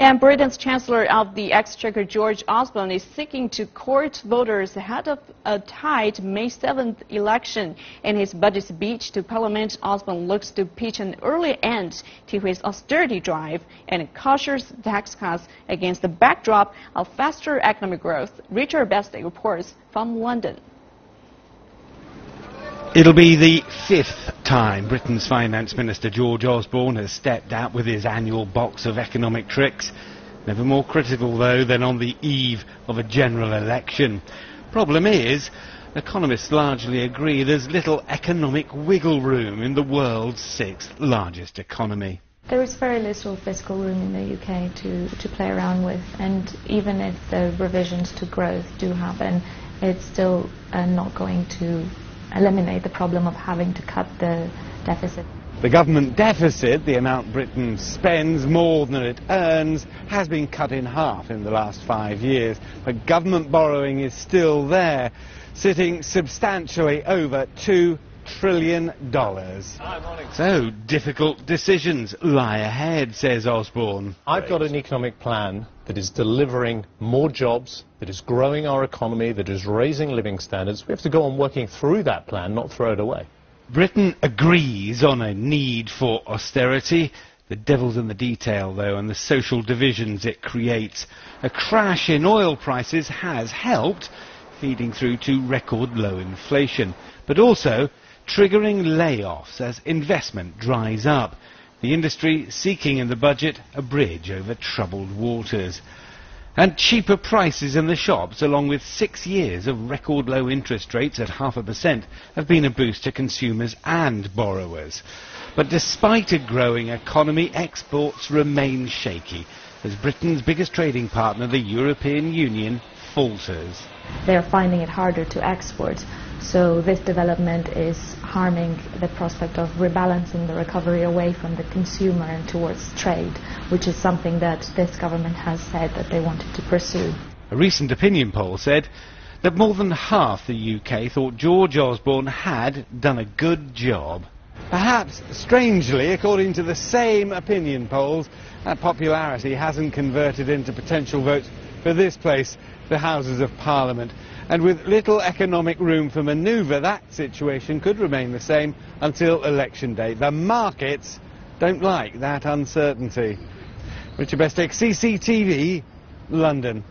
And Britain's Chancellor of the Exchequer, George Osborne, is seeking to court voters ahead of a tight May 7th election. In his budget speech to Parliament, Osborne looks to pitch an early end to his austerity drive and cautious tax cuts against the backdrop of faster economic growth. Richard Bestley reports from London. It'll be the fifth time Britain's Finance Minister George Osborne has stepped out with his annual box of economic tricks. Never more critical, though, than on the eve of a general election. Problem is, economists largely agree there's little economic wiggle room in the world's sixth largest economy. There is very little fiscal room in the UK to play around with, and even if the revisions to growth do happen, it's still not going to eliminate the problem of having to cut the deficit. The government deficit, the amount Britain spends more than it earns, has been cut in half in the last 5 years. But government borrowing is still there, sitting substantially over $2 trillion. So, difficult decisions lie ahead, says Osborne. I've got an economic plan that is delivering more jobs, that is growing our economy, that is raising living standards. We have to go on working through that plan, not throw it away. Britain agrees on a need for austerity. The devil's in the detail, though, and the social divisions it creates. A crash in oil prices has helped, feeding through to record low inflation, but also triggering layoffs as investment dries up. The industry seeking in the budget a bridge over troubled waters. And cheaper prices in the shops, along with 6 years of record low interest rates at 0.5%, have been a boost to consumers and borrowers. But despite a growing economy, exports remain shaky as Britain's biggest trading partner, the European Union, falters. They're finding it harder to export, so this development is harming the prospect of rebalancing the recovery away from the consumer and towards trade, which is something that this government has said that they wanted to pursue. A recent opinion poll said that more than half the UK thought George Osborne had done a good job. Perhaps, strangely, according to the same opinion polls, that popularity hasn't converted into potential votes for this place, the Houses of Parliament. And with little economic room for manoeuvre, that situation could remain the same until election day. The markets don't like that uncertainty. Richard Bestley, CCTV, London.